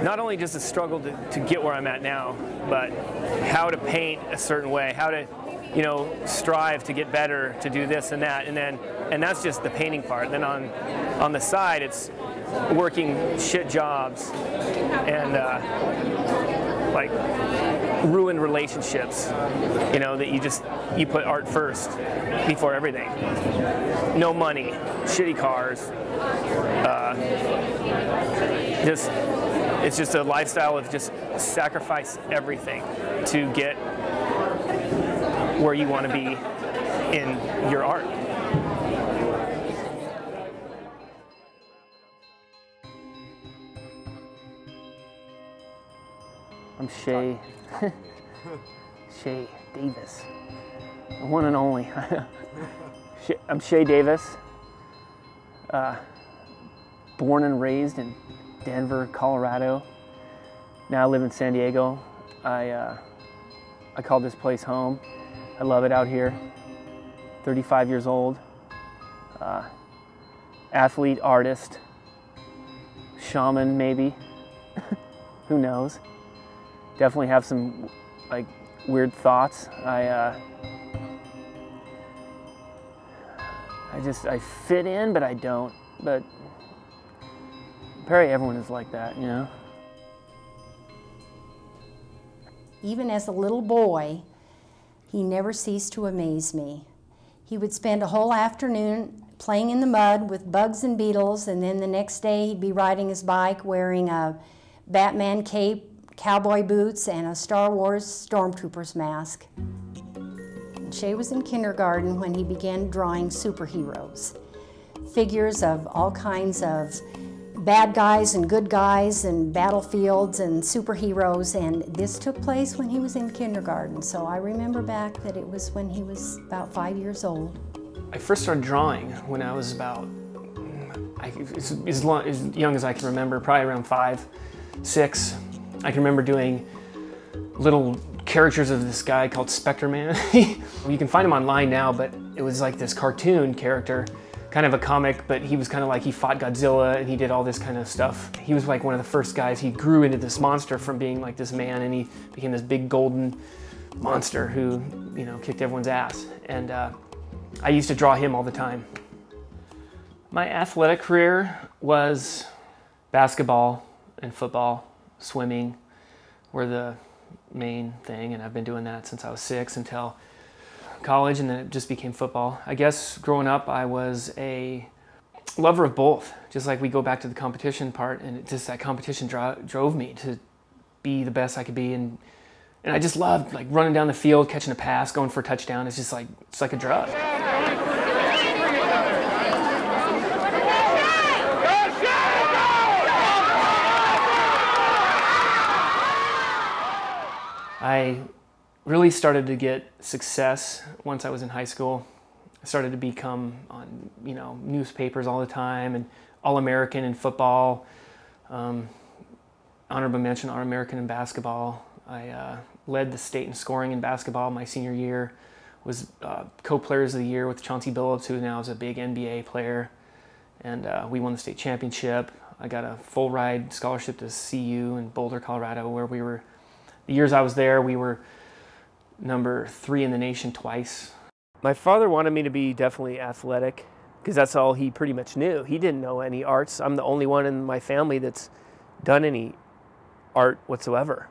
not only just a struggle to get where I'm at now, but how to paint a certain way, how to, you know, strive to get better, to do this and that, and that's just the painting part. Then on the side, it's working shit jobs and like ruined relationships, you know, that you put art first before everything. No money, shitty cars, it's just a lifestyle of just sacrifice everything to get where you want to be in your art. I'm Shay Davis, the one and only. I'm Shay Davis, born and raised in Denver, Colorado. Now I live in San Diego. I call this place home. I love it out here. 35 years old, athlete, artist, shaman maybe, who knows. Definitely have some like weird thoughts. I fit in, but I don't. But probably everyone is like that, you know? Even as a little boy, he never ceased to amaze me. He would spend a whole afternoon playing in the mud with bugs and beetles, and then the next day he'd be riding his bike wearing a Batman cape, cowboy boots, and a Star Wars stormtrooper's mask. Shay was in kindergarten when he began drawing superheroes. Figures of all kinds of bad guys and good guys and battlefields and superheroes, and this took place when he was in kindergarten. So I remember back that it was when he was about 5 years old. I first started drawing when I was about, as young as I can remember, probably around 5, 6. I can remember doing little characters of this guy called Spectre Man. You can find him online now, but it was like this cartoon character, kind of a comic, but he was kind of like, he fought Godzilla and he did all this kind of stuff. He was like one of the first guys. He grew into this monster from being like this man, and he became this big golden monster who, you know, kicked everyone's ass. And I used to draw him all the time. My athletic career was basketball and football. Swimming were the main thing, and I've been doing that since I was 6 until college, and then it just became football. I guess growing up I was a lover of both. Just like we go back to the competition part, and that competition drove me to be the best I could be, and I just loved like running down the field, catching a pass, going for a touchdown. It's just like, it's like a drug. I really started to get success once I was in high school. I started to become on, you know, newspapers all the time, and All-American in football, honorable mention All-American in basketball. I led the state in scoring in basketball my senior year, was co-players of the year with Chauncey Billups, who now is a big NBA player, and we won the state championship. I got a full ride scholarship to CU in Boulder, Colorado, where we were, the years I was there, we were number 3 in the nation twice. My father wanted me to be definitely athletic because that's all he pretty much knew. He didn't know any arts. I'm the only one in my family that's done any art whatsoever.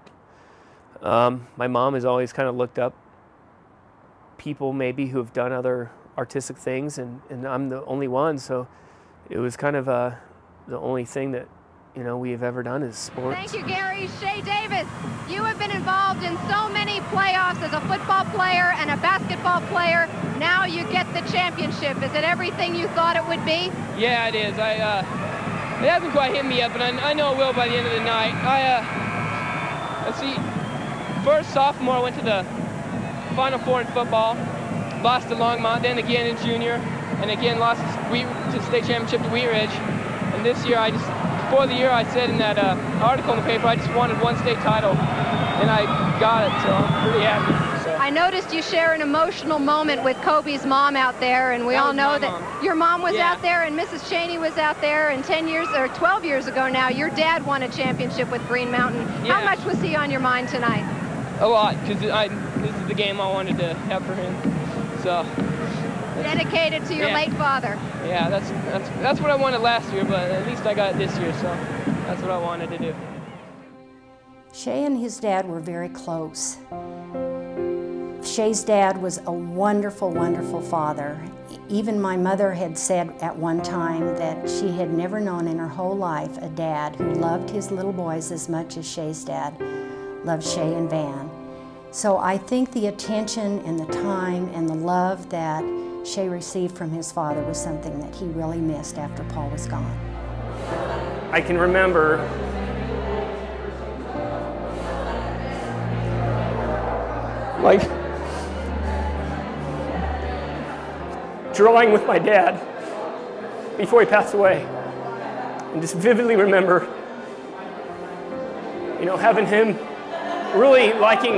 My mom has always kind of looked up people maybe who have done other artistic things, and I'm the only one, so it was kind of the only thing that, you know, we have ever done is sports. Thank you, Gary. Shay Davis, you have been involved in so many playoffs as a football player and a basketball player. Now you get the championship. Is it everything you thought it would be? Yeah, it is. It hasn't quite hit me yet, but I know it will by the end of the night. Let's see. First sophomore, I went to the Final Four in football, lost to Longmont, then again in junior, and again lost to the state championship to Wheat Ridge. And this year, before the year, I said in that article in the paper, I just wanted one state title, and I got it, so I'm pretty happy. So. I noticed you share an emotional moment with Kobe's mom out there, and we all know that your mom was out there and Mrs. Cheney was out there, and 10 years or 12 years ago now, your dad won a championship with Green Mountain. How much was he on your mind tonight? A lot, because this is the game I wanted to have for him. So dedicated to your late father. Yeah, that's what I wanted last year, but at least I got it this year, so that's what I wanted to do. Shay and his dad were very close. Shay's dad was a wonderful, wonderful father. Even my mother had said at one time that she had never known in her whole life a dad who loved his little boys as much as Shay's dad loved Shay and Van. So I think the attention and the time and the love that Shay received from his father was something that he really missed after Paul was gone. I can remember drawing with my dad before he passed away, and just vividly remember, having him really liking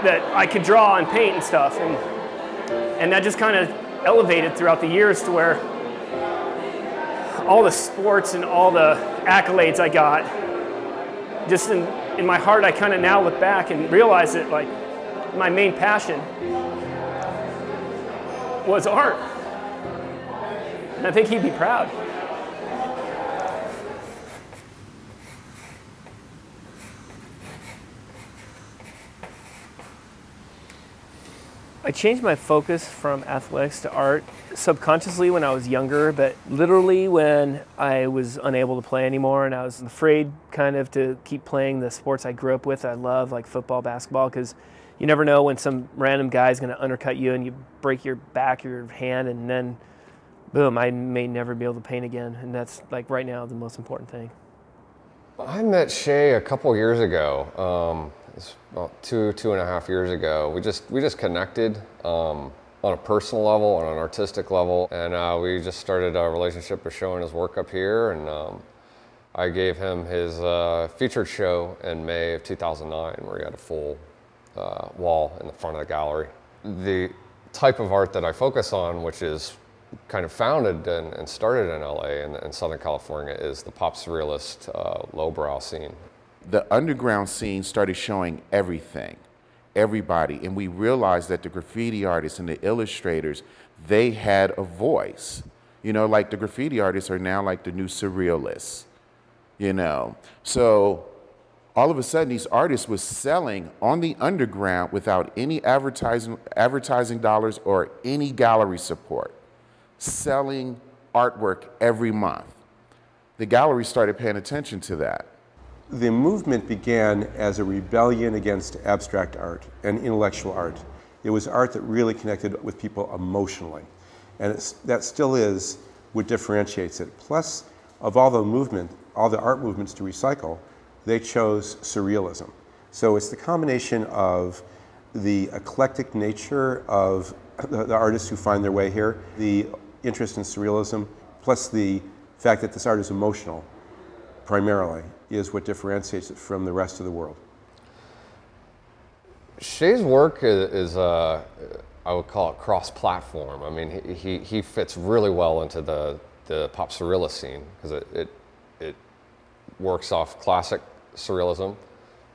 that I could draw and paint and stuff, and that just kind of elevated throughout the years to where all the sports and all the accolades I got, just in my heart, I kind of now look back and realize that my main passion was art. And I think he'd be proud. I changed my focus from athletics to art subconsciously when I was younger, but literally when I was unable to play anymore and I was afraid kind of to keep playing the sports I grew up with. I love like football, basketball, because you never know when some random guy's going to undercut you and you break your back or your hand, and then boom, I may never be able to paint again. And that's like right now the most important thing. I met Shay a couple years ago. It's about two and a half years ago. We just connected on a personal level, on an artistic level, and we just started a relationship of showing his work up here. And I gave him his featured show in May of 2009, where he had a full wall in the front of the gallery. The type of art that I focus on, which is kind of founded and started in LA and in Southern California, is the pop surrealist lowbrow scene. The underground scene started showing everything, everybody, and we realized that the graffiti artists and the illustrators, they had a voice. Like the graffiti artists are now like the new surrealists, So all of a sudden these artists were selling on the underground without any advertising dollars or any gallery support, selling artwork every month. The gallery started paying attention to that. The movement began as a rebellion against abstract art and intellectual art. It was art that really connected with people emotionally. And that still is what differentiates it. Plus, of all the art movements to recycle, they chose surrealism. So it's the combination of the eclectic nature of the artists who find their way here, the interest in surrealism, plus the fact that this art is emotional, primarily, is what differentiates it from the rest of the world. Shay's work is I would call it cross-platform. I mean, he fits really well into the pop surrealist scene, because it works off classic surrealism,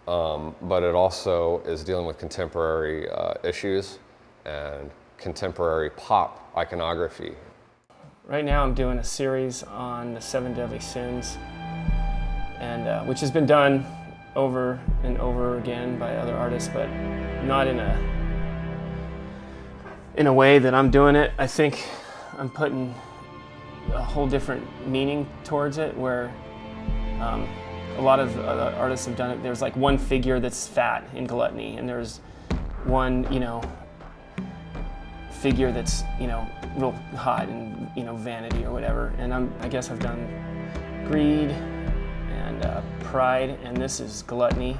but it also is dealing with contemporary issues and contemporary pop iconography. Right now I'm doing a series on the 7 deadly sins, and which has been done over and over again by other artists, but not in a way that I'm doing it. I think I'm putting a whole different meaning towards it, where a lot of other artists have done it. There's like one figure that's fat in gluttony, and there's one, figure that's, real hot in, vanity or whatever. And I guess I've done greed and pride, and this is gluttony.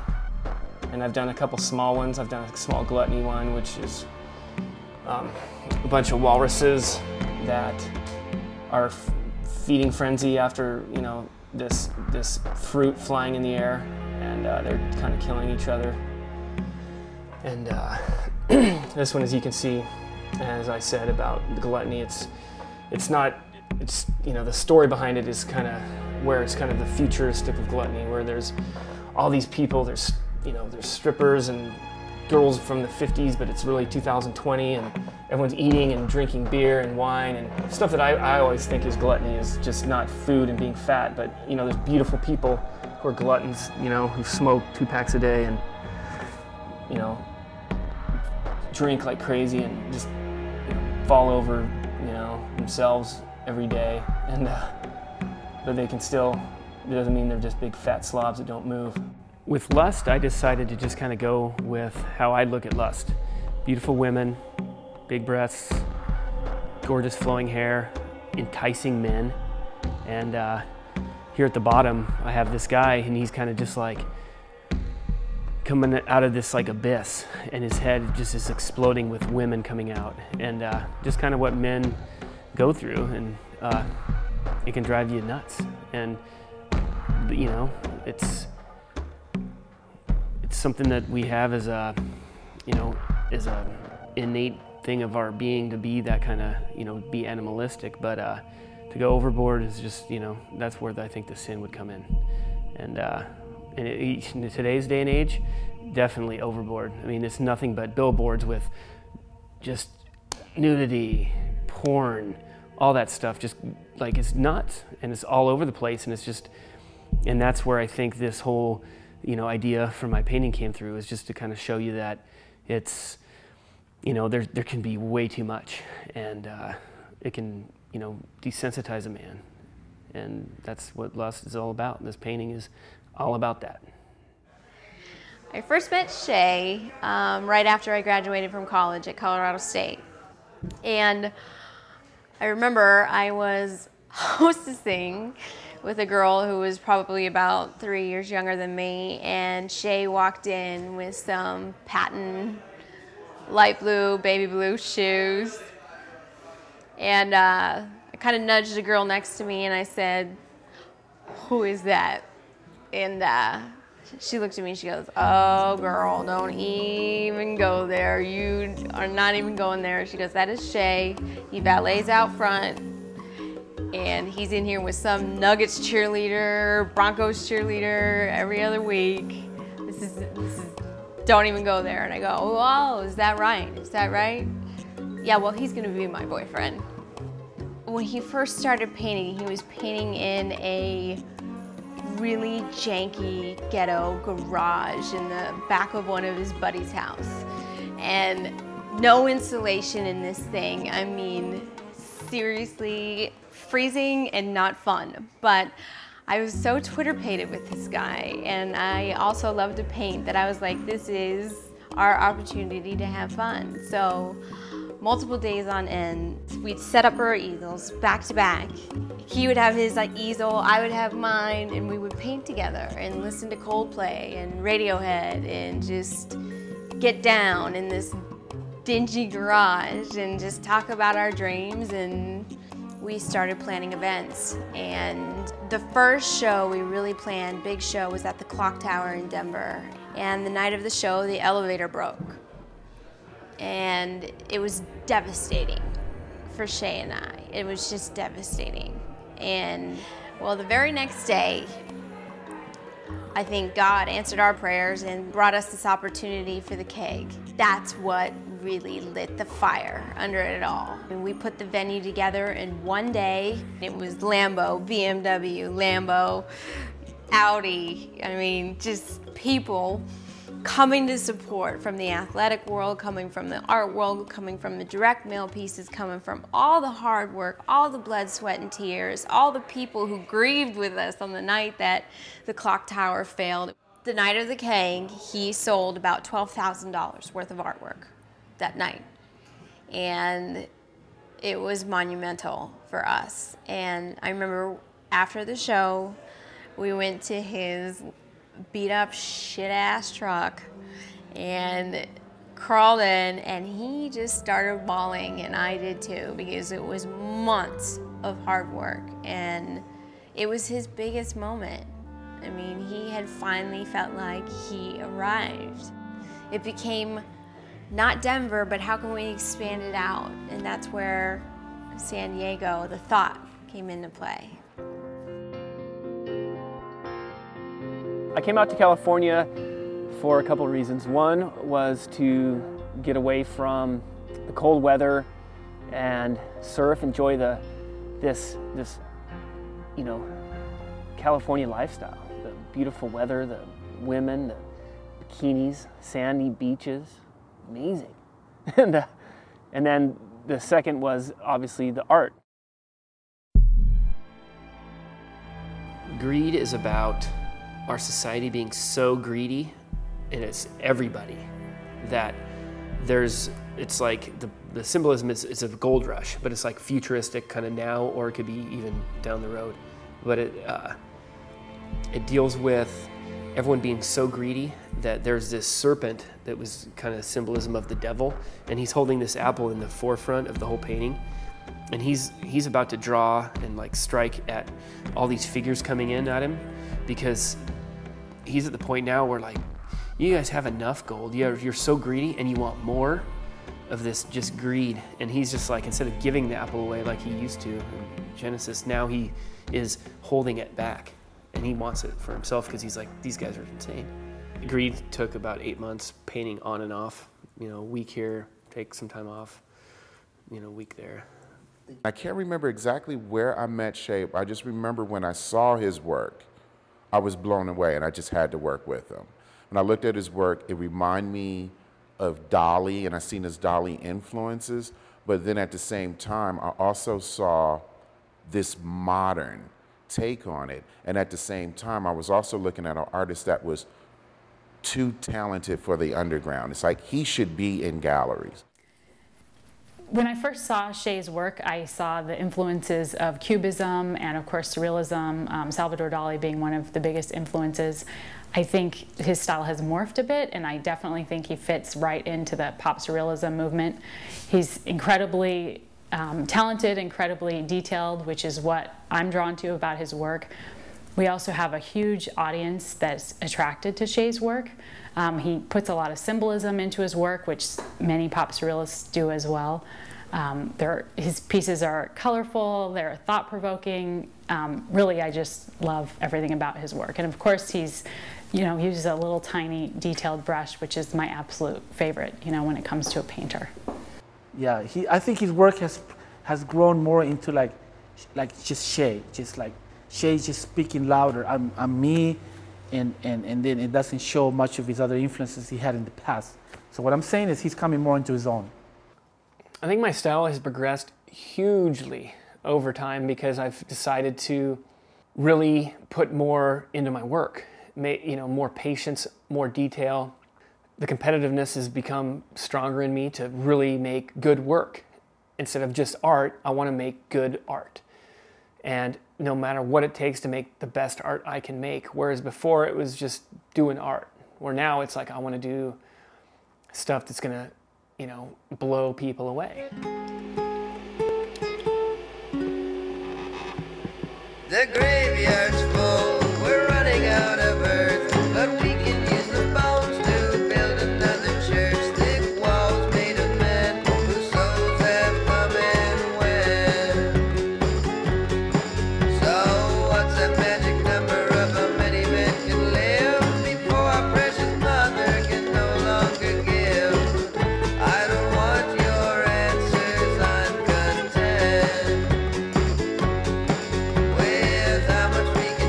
And I've done a couple small ones. I've done a small gluttony one, which is a bunch of walruses that are feeding frenzy after, this fruit flying in the air, and they're kind of killing each other. And This one, as you can see, as I said about the gluttony, it's you know, the story behind it is kind of where it's kind of the futuristic of gluttony, where there's all these people, there's strippers and girls from the 50s, but it's really 2020, and everyone's eating and drinking beer and wine and stuff that I always think is gluttony, is just not food and being fat. But you know, there's beautiful people who are gluttons, you know, who smoke 2 packs a day and, you know, drink like crazy and just, you know, fall over, you know, themselves every day, and but they can still, it doesn't mean they're just big fat slobs that don't move. With lust, I decided to just kind of go with how I look at lust. Beautiful women, big breasts, gorgeous flowing hair, enticing men. And here at the bottom, I have this guy, and he's kind of just like coming out of this like abyss, and his head just is exploding with women coming out. And just kind of what men go through, and it can drive you nuts. And you know, it's something that we have as a, you know, as a innate thing of our being, to be that kind of, you know, be animalistic. But to go overboard is just, you know, that's where I think the sin would come in. And in today's day and age, definitely overboard. I mean, it's nothing but billboards with just nudity, porn, all that stuff. Just like, it's nuts, and it's all over the place, and it's just, and that's where I think this whole, you know, idea for my painting came through, is just to kind of show you that it's, you know, there can be way too much, and it can, you know, desensitize a man, and that's what lust is all about, and this painting is all about that. I first met Shay right after I graduated from college at Colorado State, and I remember I was hostessing with a girl who was probably about 3 years younger than me, and Shay walked in with some patent light blue, baby blue shoes, and I kind of nudged the girl next to me, and I said, "Who is that?" And she looked at me and she goes, "Oh girl, don't even go there. You are not even going there." She goes, "That is Shay. He valets out front, and he's in here with some Nuggets cheerleader, Broncos cheerleader every other week. This is, don't even go there." And I go, "Oh, is that right? Is that right? Yeah, well, he's gonna be my boyfriend." When he first started painting, he was painting in a really janky ghetto garage in the back of one of his buddy's house. And no insulation in this thing. I mean, seriously, freezing and not fun. But I was so Twitter-pated with this guy, and I also love to paint, that I was like, this is our opportunity to have fun. So multiple days on end, we'd set up our easels back to back. He would have his easel, I would have mine, and we would paint together and listen to Coldplay and Radiohead and just get down in this dingy garage and just talk about our dreams. And we started planning events. And the first show we really planned, big show, was at the Clock Tower in Denver. And the night of the show, the elevator broke. And it was devastating for Shay and I. It was just devastating. And well, the very next day, I think God answered our prayers and brought us this opportunity for the keg. That's what really lit the fire under it all. And we put the venue together in one day. It was Lambo, BMW, Lambo, Audi. I mean, just people coming to support from the athletic world, coming from the art world, coming from the direct mail pieces, coming from all the hard work, all the blood, sweat, and tears, all the people who grieved with us on the night that the Clock Tower failed. The night of the keg, he sold about $12,000 worth of artwork that night. And it was monumental for us. And I remember after the show, we went to his beat up shit ass truck and crawled in, and he just started bawling, and I did too, because it was months of hard work, and it was his biggest moment. I mean, he had finally felt like he arrived. It became not Denver, but how can we expand it out? And that's where San Diego, the thought, came into play. I came out to California for a couple of reasons. One was to get away from the cold weather and surf, enjoy this you know, California lifestyle. The beautiful weather, the women, the bikinis, sandy beaches, amazing. And then the second was obviously the art. Greed is about our society being so greedy, and it's everybody, that it's like the symbolism is a gold rush, but it's like futuristic kind of now, or it could be even down the road. But it deals with everyone being so greedy that there's this serpent that was kind of symbolism of the devil, and he's holding this apple in the forefront of the whole painting, and he's about to draw and like strike at all these figures coming in at him, because he's at the point now where like, you guys have enough gold, you're so greedy and you want more of this just greed. And he's just like, instead of giving the apple away like he used to in Genesis, now he is holding it back, and he wants it for himself because he's like, these guys are insane. Greed took about 8 months painting on and off, you know, week here, take some time off, you know, week there. I can't remember exactly where I met Shay. I just remember when I saw his work, I was blown away, and I just had to work with him. When I looked at his work, it reminded me of Dali, and I seen his Dali influences, but then at the same time, I also saw this modern take on it. And at the same time, I was also looking at an artist that was too talented for the underground. It's like he should be in galleries. When I first saw Shay's work, I saw the influences of Cubism and, of course, Surrealism, Salvador Dali being one of the biggest influences. I think his style has morphed a bit, and I definitely think he fits right into the pop Surrealism movement. He's incredibly talented, incredibly detailed, which is what I'm drawn to about his work. We also have a huge audience that's attracted to Shay's work. He puts a lot of symbolism into his work, which many pop surrealists do as well. His pieces are colorful, they're thought-provoking. Really, I just love everything about his work. And of course, he uses a little tiny detailed brush, which is my absolute favorite, when it comes to a painter. Yeah, I think his work has grown more into like just Shay, just like Shay's just speaking louder. I'm me, and then it doesn't show much of his other influences he had in the past. So what I'm saying is he's coming more into his own. I think my style has progressed hugely over time because I've decided to really put more into my work. More patience, more detail. The competitiveness has become stronger in me to really make good work. Instead of just art, I want to make good art. And no matter what it takes to make the best art I can make. Whereas before it was just doing art. Where now it's like I want to do stuff that's going to, blow people away. The graveyard's full, we're running out of earth, but we can use the bones to build another church. Thick walls made of men whose souls have come and went. So what's that magic number of how many men can live before our precious mother can no longer give? I don't want your answers, I'm content with how much we can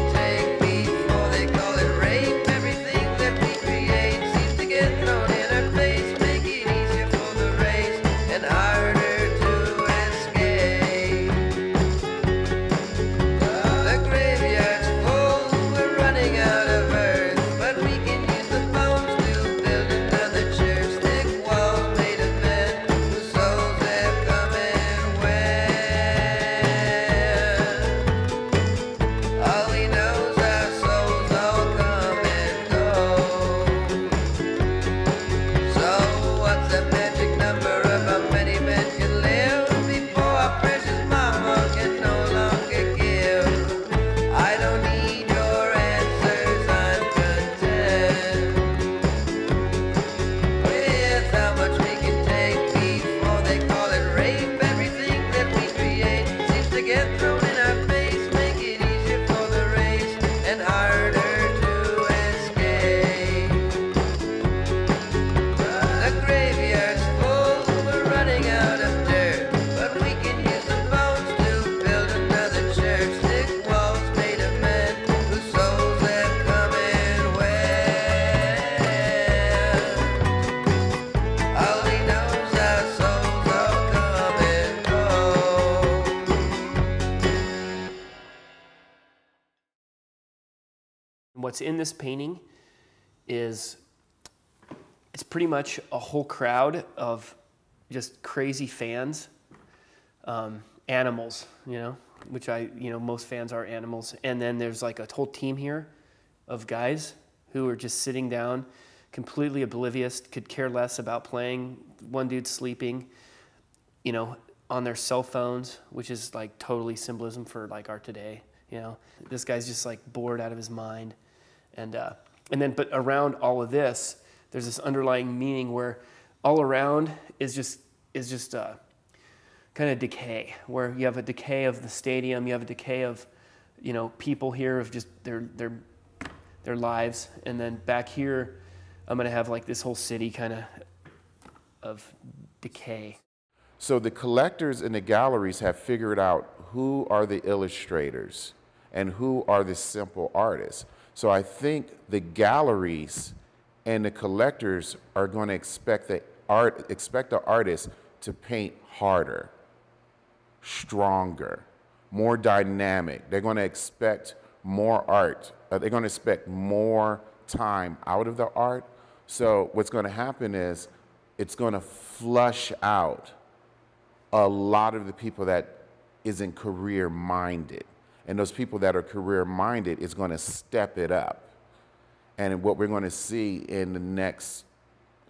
what's in this painting is, it's pretty much a whole crowd of just crazy fans, animals, you know, which most fans are animals. And then there's like a whole team here of guys who are just sitting down, completely oblivious, could care less about playing. One dude's sleeping, you know, on their cell phones, which is like totally symbolism for like art today, you know. This guy's just like bored out of his mind. And then, but around all of this, there's this underlying meaning where all around is just kind of decay, where you have a decay of the stadium, you have a decay of, you know, people here of just their lives, and then back here, I'm gonna have like this whole city kind of decay. So the collectors and the galleries have figured out who are the illustrators and who are the simple artists. So I think the galleries and the collectors are going to expect the artist to paint harder, stronger, more dynamic. They're going to expect more art. They're going to expect more time out of the art. So what's going to happen is it's going to flush out a lot of the people that isn't career-minded. And those people that are career-minded is going to step it up. And what we're going to see in the next,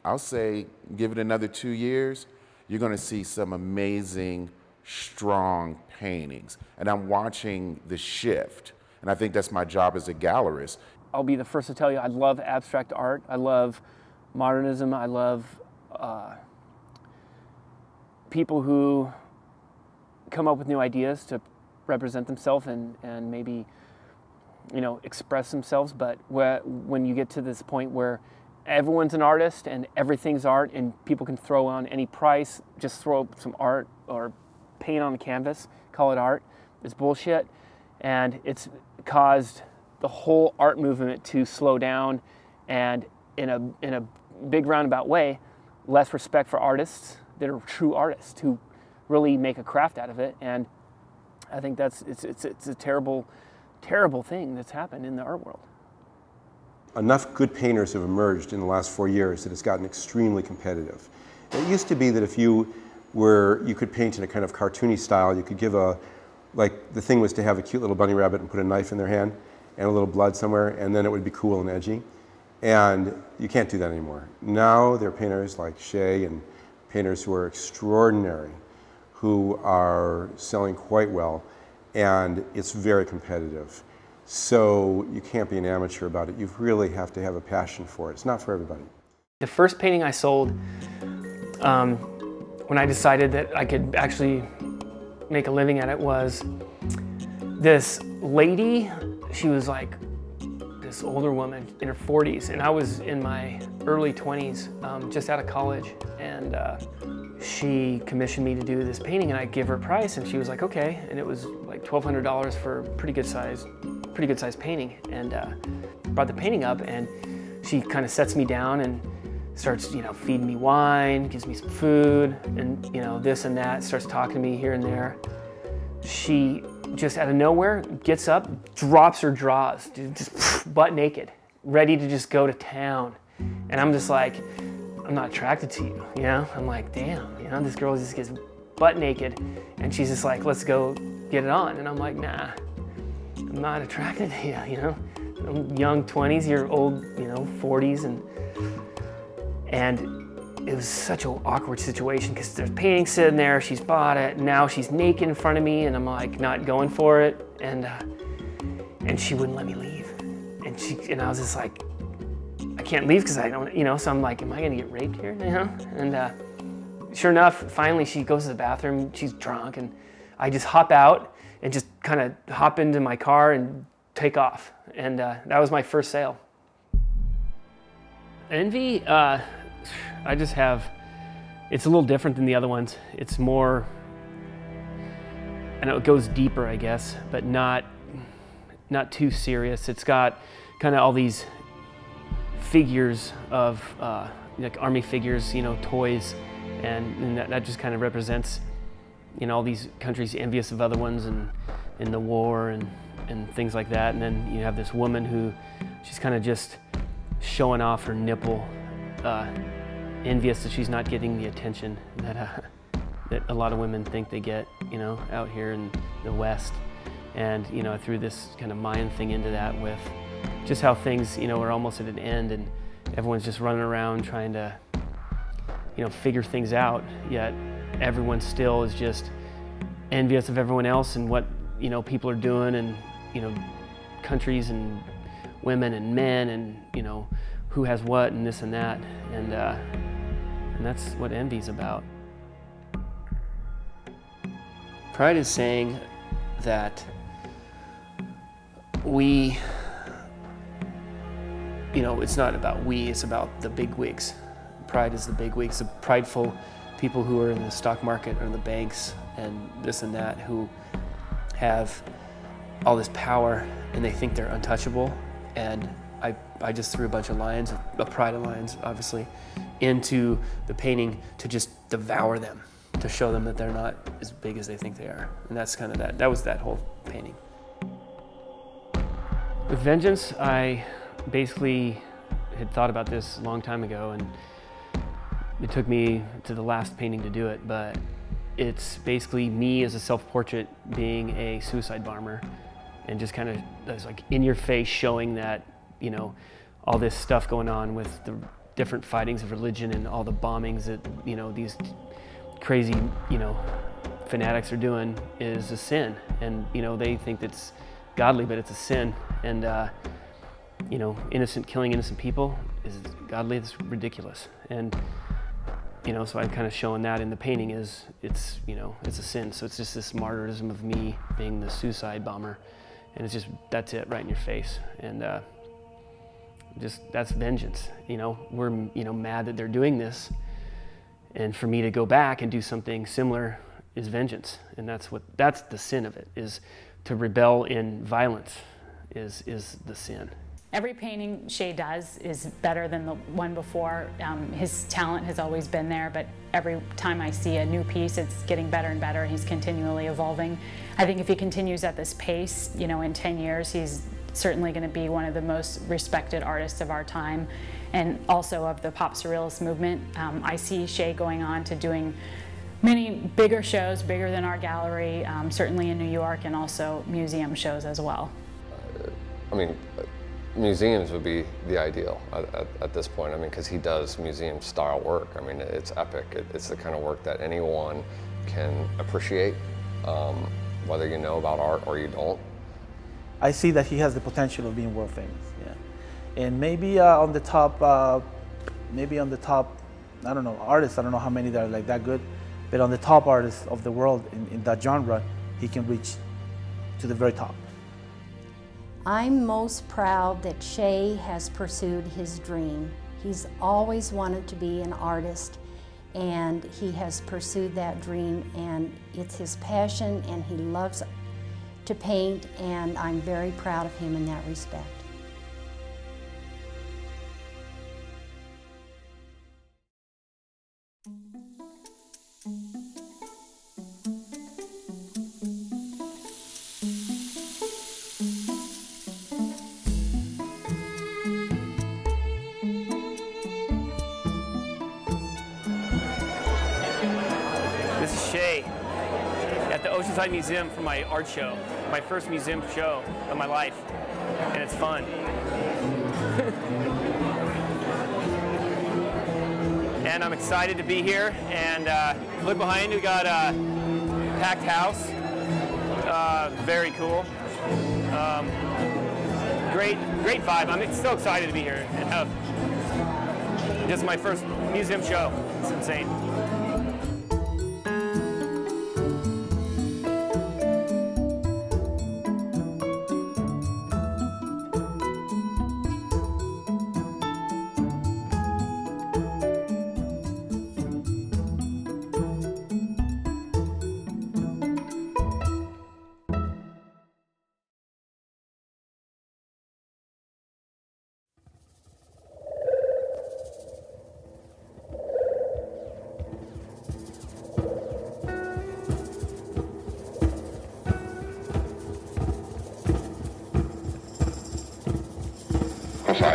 I'll say, give it another 2 years, you're going to see some amazing, strong paintings. And I'm watching the shift. And I think that's my job as a gallerist. I'll be the first to tell you, I love abstract art. I love modernism. I love people who come up with new ideas to represent themselves and maybe, you know, express themselves. But when you get to this point where everyone's an artist and everything's art and people can throw on any price, just throw some art or paint on the canvas, call it art, it's bullshit. And it's caused the whole art movement to slow down, and in a big roundabout way, less respect for artists that are true artists who really make a craft out of it. And I think it's a terrible, terrible thing that's happened in the art world. Enough good painters have emerged in the last 4 years that it's gotten extremely competitive. It used to be that if you could paint in a kind of cartoony style, you could give like the thing was to have a cute little bunny rabbit and put a knife in their hand and a little blood somewhere, and then it would be cool and edgy. And you can't do that anymore. Now there are painters like Shay and painters who are extraordinary, who are selling quite well, and it's very competitive. So you can't be an amateur about it. You really have to have a passion for it. It's not for everybody. The first painting I sold, when I decided that I could actually make a living at it, was this lady. She was like this older woman in her 40s, and I was in my early 20s, just out of college, and she commissioned me to do this painting, and I gave her a price, and she was like, okay, and it was like $1,200 for a pretty good size painting, and brought the painting up, and she kind of sets me down and starts, you know, feeding me wine, gives me some food, and, you know, this and that, starts talking to me here and there. She just out of nowhere gets up, drops her drawers, just butt naked, ready to just go to town. And I'm just like, I'm not attracted to you, you know? I'm like, damn, you know, this girl just gets butt naked, and she's just like, let's go get it on. And I'm like, nah, I'm not attracted to you, you know? I'm young 20s, you're old, you know, 40s, and it was such an awkward situation because there's painting sitting there, she's bought it, and now she's naked in front of me, and I'm like not going for it, and she wouldn't let me leave, and I was just like, I can't leave because I don't, you know, so I'm like, am I gonna get raped here, you know? And sure enough, finally she goes to the bathroom, she's drunk, and I just hop out and just kind of hop into my car and take off, and that was my first sale. Envy, I just have, it's a little different than the other ones. It's more, I know it goes deeper, I guess, but not too serious. It's got kind of all these figures of, like army figures, you know, toys, and that just kind of represents, you know, all these countries envious of other ones and in the war and things like that. And then you have this woman who she's kind of just showing off her nipple, envious that she's not getting the attention that a lot of women think they get, you know, out here in the West. And, you know, I threw this kind of Mayan thing into that with just how things, you know, are almost at an end and everyone's just running around trying to, you know, figure things out, yet everyone still is just envious of everyone else and what, you know, people are doing, and, you know, countries and women and men and, you know, who has what and this and that. And that's what envy's about. Pride is saying that we, you know, it's not about we, it's about the big wigs. Pride is the big wigs, the prideful people who are in the stock market or the banks and this and that, who have all this power and they think they're untouchable. And I just threw a bunch of lions, a pride of lions, obviously, into the painting to just devour them, to show them that they're not as big as they think they are. And that's kind of that was that whole painting. With Vengeance, I basically had thought about this a long time ago, and it took me to the last painting to do it, but it's basically me as a self-portrait being a suicide bomber, and just kind of like in your face showing that, you know, all this stuff going on with the different fightings of religion and all the bombings that, you know, these crazy, you know, fanatics are doing is a sin. And, you know, they think it's godly, but it's a sin. And, you know, killing innocent people is godly, it's ridiculous. And, you know, so I'm kind of showing that in the painting is, it's, you know, it's a sin. So it's just this martyrism of me being the suicide bomber. And it's just, that's it, right in your face. And just, that's vengeance. You know, we're, you know, mad that they're doing this. And for me to go back and do something similar is vengeance. And that's the sin of it, is to rebel in violence is the sin. Every painting Shay does is better than the one before. His talent has always been there, but every time I see a new piece, it's getting better and better. He's continually evolving. I think if he continues at this pace, you know, in 10 years, he's certainly going to be one of the most respected artists of our time, and also of the pop surrealist movement. I see Shay going on to doing many bigger shows, bigger than our gallery, certainly in New York, and also museum shows as well. I mean, museums would be the ideal at this point. I mean, because he does museum style work. I mean, it's epic. It's the kind of work that anyone can appreciate, whether you know about art or you don't. I see that he has the potential of being world famous, yeah. And maybe on the top, I don't know, artists, I don't know how many that are like that good, but on the top artists of the world in that genre, he can reach to the very top. I'm most proud that Shay has pursued his dream. He's always wanted to be an artist, and he has pursued that dream, and it's his passion, and he loves to paint, and I'm very proud of him in that respect. This is Shay at the Oceanside Museum for my art show, my first museum show of my life, and it's fun. And I'm excited to be here, and look behind, we got a packed house, very cool. Great vibe. I'm so excited to be here. This is my first museum show. It's insane.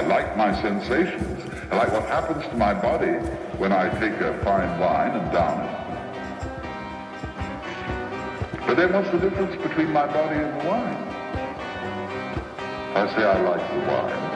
like my sensations. I like what happens to my body when I take a fine wine and down it. But then what's the difference between my body and the wine? I say I like the wine.